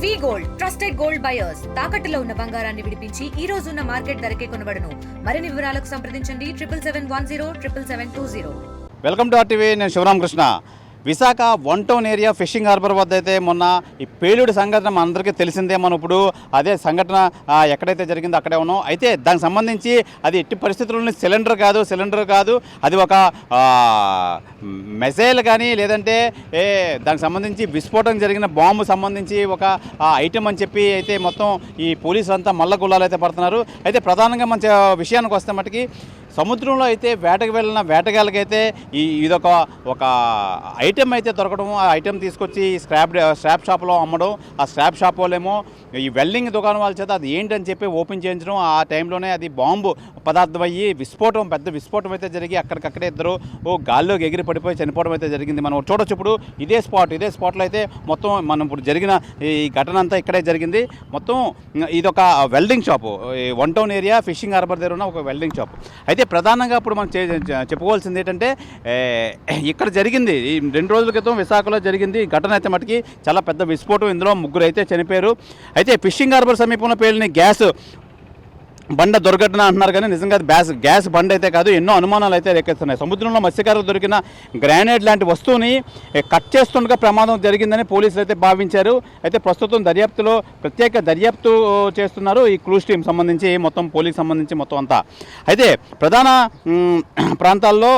వి gold trusted gold buyers తాకట్టులో ఉన్న బంగారాన్ని విడిపించి ఈ రోజు ఉన్న మార్కెట్ ధరకే కొనబడును. మరిన్ని వివరాలకు సంప్రదించండి 77107720. Welcome to RTV. నేను Sivaramakrishna. Visakha one town area fishing harbour వద్ద అయితే మొన్న ఈ పేలుడు సంఘటన మనందరికీ తెలిసిందే. మనం ఇప్పుడు అదే సంఘటన ఎక్కడైతే జరిగిందో అక్కడే ఉన్నాం. అయితే దానికి సంబంధించి అది ఎట్టి పరిస్థితుల్లోనే సిలిండర్ కాదు, అది ఒక మెసైల్ కానీ లేదంటే దానికి సంబంధించి విస్ఫోటనం జరిగిన బాంబు సంబంధించి ఒక ఐటెం అని చెప్పి అయితే మొత్తం ఈ పోలీసులు అంతా మల్ల గుల్లాలు అయితే పడుతున్నారు. అయితే ప్రధానంగా మన విషయానికి వస్తే మటుకి సముద్రంలో అయితే వేటకు వెళ్ళిన వేటగాళ్ళకైతే ఇదొక ఐటెం అయితే దొరకడం, ఆ ఐటెం తీసుకొచ్చి స్క్రాప్ షాప్లో అమ్మడం, ఆ స్క్రాప్ షాప్ వాళ్ళేమో ఈ వెల్డింగ్ దుకాణం వాళ్ళ చేత అది ఏంటని చెప్పి ఓపెన్ చేయించడం, ఆ టైంలోనే అది బాంబు పదార్థం అయ్యి పెద్ద విస్ఫోటం అయితే జరిగి అక్కడికక్కడే ఇద్దరు గాల్లోకి ఎగిరి పడిపోయి చనిపోవడం అయితే జరిగింది. మనం చూడొచ్చు. ఇప్పుడు ఇదే స్పాట్లో అయితే మొత్తం మనం ఇప్పుడు జరిగిన ఈ ఘటన అంతా ఇక్కడే జరిగింది. మొత్తం ఇదొక welding shop, one town area fishing harbour దగ్గర ఉన్న ఒక వెల్డింగ్ షాప్. అయితే ప్రధానంగా ఇప్పుడు మనం చెప్పుకోవాల్సింది ఏంటంటే ఇక్కడ జరిగింది 2 రోజుల క్రితం విశాఖలో జరిగింది ఘటన అయితే మటుకి చాలా పెద్ద విస్ఫోటం. ఇందులో 3 అయితే చనిపోయారు. అయితే ఫిషింగ్ హార్బర్ సమీపంలో పేలిన గ్యాస్ బండ దుర్ఘటన అంటున్నారు కానీ నిజంగా గ్యాస్ బండ అయితే కాదు. ఎన్నో అనుమానాలు అయితే రేకెత్తున్నాయి. సముద్రంలో మత్స్యకారులకు దొరికిన గ్రానైడ్ లాంటి వస్తువుని కట్ చేస్తుండగా ప్రమాదం జరిగిందని పోలీసులు అయితే భావించారు. అయితే ప్రస్తుతం ప్రత్యేక దర్యాప్తు చేస్తున్నారు ఈ క్రూజ్ టీం సంబంధించి, మొత్తం పోలీస్ సంబంధించి మొత్తం అంతా. అయితే ప్రధాన ప్రాంతాల్లో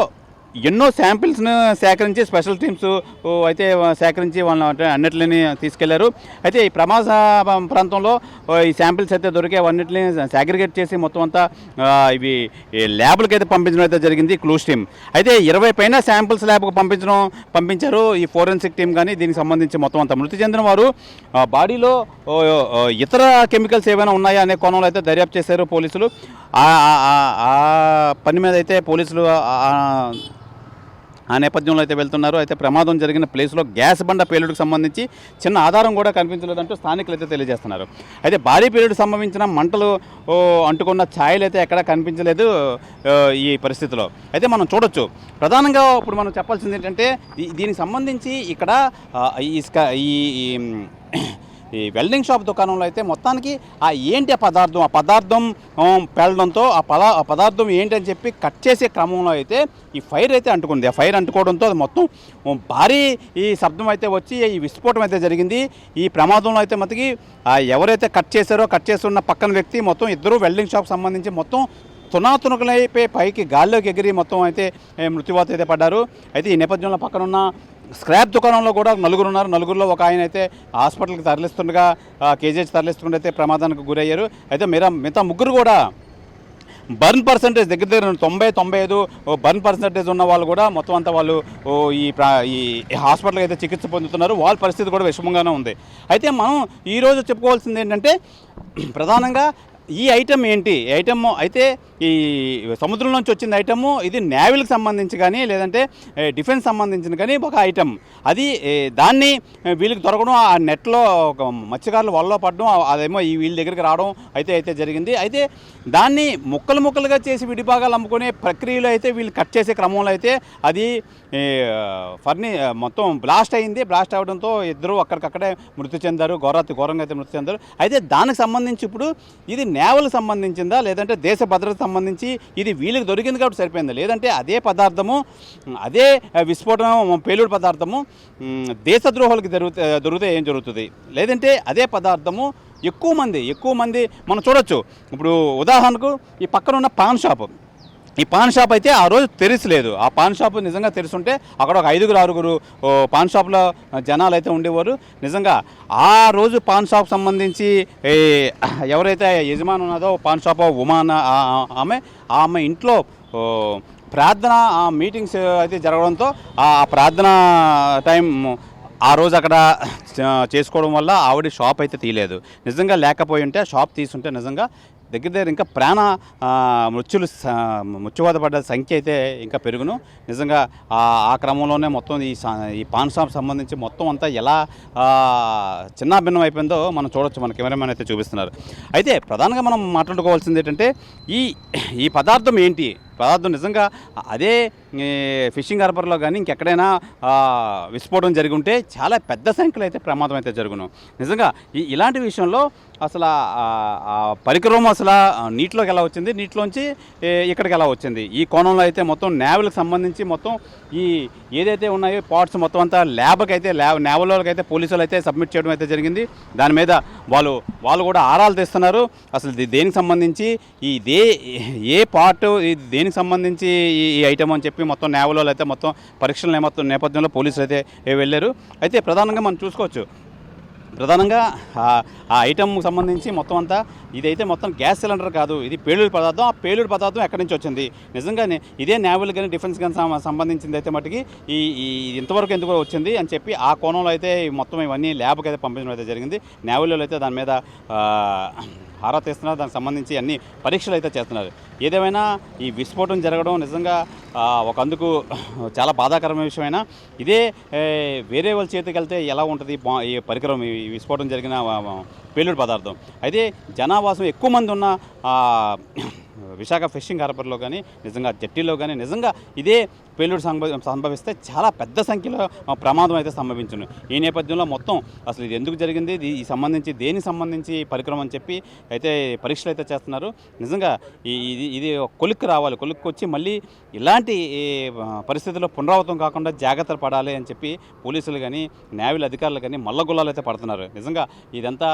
ఎన్నో శాంపిల్స్ను సేకరించి స్పెషల్ టీమ్స్ అయితే సేకరించి వాళ్ళని అన్నిటిని తీసుకెళ్లారు. అయితే ఈ ప్రమాద ప్రాంతంలో ఈ శాంపిల్స్ అయితే దొరికే అన్నింటినీ సాగ్రిగేట్ చేసి మొత్తం అంతా ఇవి ల్యాబ్లకు అయితే పంపించడం అయితే జరిగింది క్లూస్ టీమ్. అయితే 20 పైన శాంపిల్స్ ల్యాబ్కు పంపించారు ఈ ఫోరెన్సిక్ టీం. కానీ దీనికి సంబంధించి మొత్తం అంతా మృతి చెందిన వారు బాడీలో ఇతర కెమికల్స్ ఏమైనా ఉన్నాయా అనే కోణంలో అయితే దర్యాప్తు చేశారు పోలీసులు. ఆ పని మీద అయితే పోలీసులు ఆ నేపథ్యంలో అయితే వెళ్తున్నారు. అయితే ప్రమాదం జరిగిన ప్లేస్లో గ్యాస్ బండ పేలుడుకు సంబంధించి చిన్న ఆధారం కూడా కనిపించలేదంటూ స్థానికులు అయితే తెలియజేస్తున్నారు. అయితే భారీ పేలుడు సంభవించిన మంటలు అంటుకున్న ఛాయలు అయితే ఎక్కడా కనిపించలేదు ఈ పరిస్థితిలో. అయితే మనం చూడొచ్చు. ప్రధానంగా ఇప్పుడు మనం చెప్పాల్సింది ఏంటంటే దీనికి సంబంధించి ఇక్కడ ఈ వెల్డింగ్ షాప్ దుకాణంలో అయితే మొత్తానికి ఏంటి ఆ పదార్థం పేలడంతో ఆ పదార్థం ఏంటని చెప్పి కట్ చేసే క్రమంలో అయితే ఈ ఫైర్ అయితే అంటుకుంది. ఆ ఫైర్ అంటుకోవడంతో అది మొత్తం భారీ ఈ శబ్దం అయితే వచ్చి ఈ విస్ఫోటం అయితే జరిగింది. ఈ ప్రమాదంలో అయితే మటుకి ఎవరైతే కట్ చేస్తున్న పక్కన వ్యక్తి మొత్తం ఇద్దరు వెల్డింగ్ షాప్ సంబంధించి మొత్తం తునాతునకలైపోయి పైకి గాల్లోకి ఎగిరి మొత్తం అయితే మృత్యువాత అయితే పడ్డారు. అయితే ఈ నేపథ్యంలో పక్కనున్న స్క్రాప్ దుకాణంలో కూడా నలుగురు ఉన్నారు. నలుగురిలో ఒక ఆయన అయితే హాస్పిటల్కి కేజీహెచ్ తరలిస్తుండగా అయితే ప్రమాదానికి గురయ్యారు. అయితే మిగతా 3 కూడా బర్న్ పర్సంటేజ్ దగ్గర 90-95 బర్న్ పర్సంటేజ్ ఉన్న వాళ్ళు కూడా మొత్తం అంతా వాళ్ళు ఈ హాస్పిటల్కి అయితే చికిత్స పొందుతున్నారు. వాళ్ళ పరిస్థితి కూడా విషమంగానే ఉంది. అయితే మనం ఈరోజు చెప్పుకోవాల్సింది ఏంటంటే ప్రధానంగా ఈ ఐటెం ఏంటి? ఐటెమ్ అయితే ఈ సముద్రం నుంచి వచ్చిన ఐటము ఇది నేవీలకు సంబంధించి కానీ లేదంటే డిఫెన్స్ సంబంధించిన కానీ ఒక ఐటెం. అది దాన్ని వీళ్ళకి దొరకడం, ఆ నెట్లో ఒక మత్స్యకారులు వలలో పడడం, అదేమో వీళ్ళ దగ్గరికి రావడం అయితే జరిగింది. అయితే దాన్ని ముక్కలుగా చేసి విడిభాగాలు అమ్ముకునే ప్రక్రియలో అయితే వీళ్ళు కట్ చేసే క్రమంలో అయితే అది మొత్తం బ్లాస్ట్ అయింది. బ్లాస్ట్ అవడంతో ఇద్దరు అక్కడికక్కడే మృతి చెందారు. ఘోరంగా అయితే మృతి చెందారు. అయితే దానికి సంబంధించి ఇప్పుడు ఇది నేవలకు సంబంధించిందా లేదంటే దేశ భద్రత సంబంధించి ఇది వీళ్ళకి దొరికింది కాబట్టి సరిపోయింది, లేదంటే అదే పదార్థము అదే విస్ఫోటనం పేలుడు పదార్థము దేశద్రోహాలకు దొరికితే ఏం జరుగుతుంది? లేదంటే అదే పదార్థము ఎక్కువ మంది మనం చూడొచ్చు. ఇప్పుడు ఉదాహరణకు ఈ పక్కన ఉన్న ఈ పాన్ షాప్ అయితే ఆ రోజు తెరిచలేదు. ఆ పాన్ షాప్ నిజంగా తెరిచుంటే అక్కడ ఒక 5-6 పాన్ షాప్లో జనాలు అయితే ఉండేవారు. నిజంగా ఆ రోజు పాన్ షాప్ సంబంధించి ఎవరైతే యజమాని ఉన్నదో పాన్ షాప్ ఉమాన ఆమె ఇంట్లో ప్రార్థన మీటింగ్స్ అయితే జరగడంతో ఆ ప్రార్థన టైం ఆ రోజు అక్కడ చేసుకోవడం వల్ల ఆవిడ షాప్ అయితే తీయలేదు. నిజంగా లేకపోయి ఉంటే షాప్ తీసుంటే నిజంగా దగ్గర దగ్గర ఇంకా ప్రాణ మృత్యువాత పడ్డ సంఖ్య అయితే ఇంకా పెరుగును. నిజంగా ఆ క్రమంలోనే మొత్తం ఈ పాన్ షాప్ సంబంధించి మొత్తం అంతా ఎలా చిన్నాభిన్నం అయిపోయిందో మనం చూడొచ్చు. మన కెమెరామెన్ అయితే చూపిస్తున్నారు. అయితే ప్రధానంగా మనం మాట్లాడుకోవాల్సింది ఏంటంటే ఈ పదార్థం ఏంటి? పదార్థం నిజంగా అదే ఫిషింగ్ హార్బర్లో కానీ ఇంకెక్కడైనా విస్ఫోటం జరిగి ఉంటే చాలా పెద్ద సంఖ్యలో అయితే ప్రమాదం అయితే జరుగును. నిజంగా ఇలాంటి విషయంలో అసలు పరికరం అసలు నీటిలోకి ఎలా వచ్చింది, నీటిలోంచి ఇక్కడికి ఎలా వచ్చింది, ఈ కోణంలో అయితే మొత్తం నేవల్కి సంబంధించి మొత్తం ఈ ఏదైతే ఉన్నాయో పార్ట్స్ మొత్తం అంతా ల్యాబ్కి అయితే నేవల్లోకి అయితే పోలీసులు అయితే సబ్మిట్ చేయడం అయితే జరిగింది. దాని మీద వాళ్ళు కూడా ఆరాలు తీస్తున్నారు. అసలు దేనికి సంబంధించి ఏ పార్ట్ దేనికి సంబంధించి ఈ ఐటమ్ అని చెప్పి మొత్తం నేవల్లో అయితే మొత్తం పరీక్షల నేపథ్యంలో పోలీసులు అయితే వెళ్ళారు. అయితే ప్రధానంగా మనం చూసుకోవచ్చు, ప్రధానంగా ఆ ఐటమ్కి సంబంధించి మొత్తం అంతా ఇదైతే మొత్తం గ్యాస్ సిలిండర్ కాదు, ఇది పేలుడు పదార్థం. ఆ పేలుడు పదార్థం ఎక్కడి నుంచి వచ్చింది? నిజంగానే ఇదే నేవల్ కానీ డిఫెన్స్ కానీ సంబంధించింది అయితే మటుకి ఇంతవరకు ఎందుకు వచ్చింది అని చెప్పి ఆ కోణంలో అయితే మొత్తం ఇవన్నీ ల్యాబ్కి అయితే పంపించడం అయితే జరిగింది. నేవల్లో అయితే దాని మీద ఆరా తీస్తున్నారు, దానికి సంబంధించి అన్ని పరీక్షలు అయితే చేస్తున్నారు. ఏదేమైనా ఈ విస్ఫోటం జరగడం నిజంగా ఒక అందుకు చాలా బాధాకరమైన విషయమైనా ఇదే వేరే వాళ్ళ చేతికి వెళ్తే ఎలా ఉంటుంది ఈ పరికరం, ఈ విస్ఫోటం జరిగిన పేలుడు పదార్థం. అయితే జనావాసం ఎక్కువ మంది ఉన్న విశాఖ ఫిషింగ్ హార్బర్లో కానీ నిజంగా జట్టీలో కానీ నిజంగా ఇదే పేలుడు సంభవిస్తే చాలా పెద్ద సంఖ్యలో ప్రమాదం అయితే సంభవించును. ఈ నేపథ్యంలో మొత్తం అసలు ఇది ఎందుకు జరిగింది, దేనికి సంబంధించి పరికరం అని చెప్పి అయితే పరీక్షలు అయితే చేస్తున్నారు. నిజంగా ఇది కొలిక్కి రావాలి, కొలిక్కి వచ్చి మళ్ళీ ఇలాంటి పరిస్థితుల్లో పునరావృతం కాకుండా జాగ్రత్తలు పడాలి అని చెప్పి పోలీసులు కానీ నేవల్ అధికారులు కానీ మల్లగుల్లాలు అయితే పడుతున్నారు. నిజంగా ఇదంతా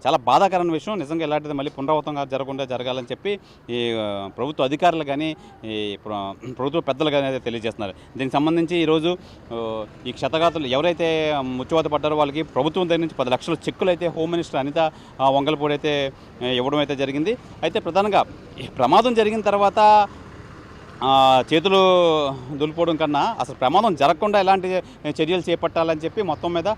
చాలా బాధాకరమైన విషయం. నిజంగా ఇలాంటిది మళ్ళీ పునరావృతంగా జరగాలని చెప్పి ఈ ప్రభుత్వ అధికారులు కానీ ఈ ప్రభుత్వ పెద్దలు కానీ అయితే తెలియజేస్తున్నారు. దీనికి సంబంధించి ఈరోజు ఈ క్షతగాతులు ఎవరైతే ముత్యువాత పడ్డారో వాళ్ళకి ప్రభుత్వం దగ్గర నుంచి 10 లక్షల చెక్కులు అయితే హోమ్ మినిస్టర్ అనిత వంగలపూడి అయితే ఇవ్వడం అయితే జరిగింది. అయితే ప్రధానంగా ఈ ప్రమాదం జరిగిన తర్వాత చేతులు దులిపోవడం కన్నా అసలు ప్రమాదం జరగకుండా ఎలాంటి చర్యలు చేపట్టాలని చెప్పి మొత్తం మీద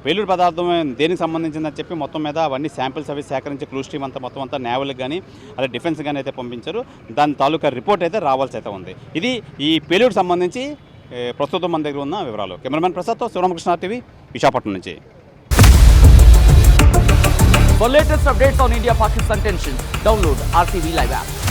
పేలుడు పదార్థం దేనికి సంబంధించిందని చెప్పి మొత్తం మీద అవన్నీ శాంపిల్స్ అవి సేకరించి క్రూజ్ టీమ్ మొత్తం అంతా నేవల్కి కానీ అదే డిఫెన్స్ కానీ అయితే పంపించారు. దాని తాలూకా రిపోర్ట్ అయితే రావాల్సి అయితే ఉంది. ఇది ఈ పేలుడు సంబంధించి ప్రస్తుతం మన దగ్గర ఉన్న వివరాలు. కెమెరామెన్ ప్రసాద్తో శివరామకృష్ణ టీవీ, విశాఖపట్నం నుంచి. For latest updates on India-Pakistan tensions, download RTV Live app.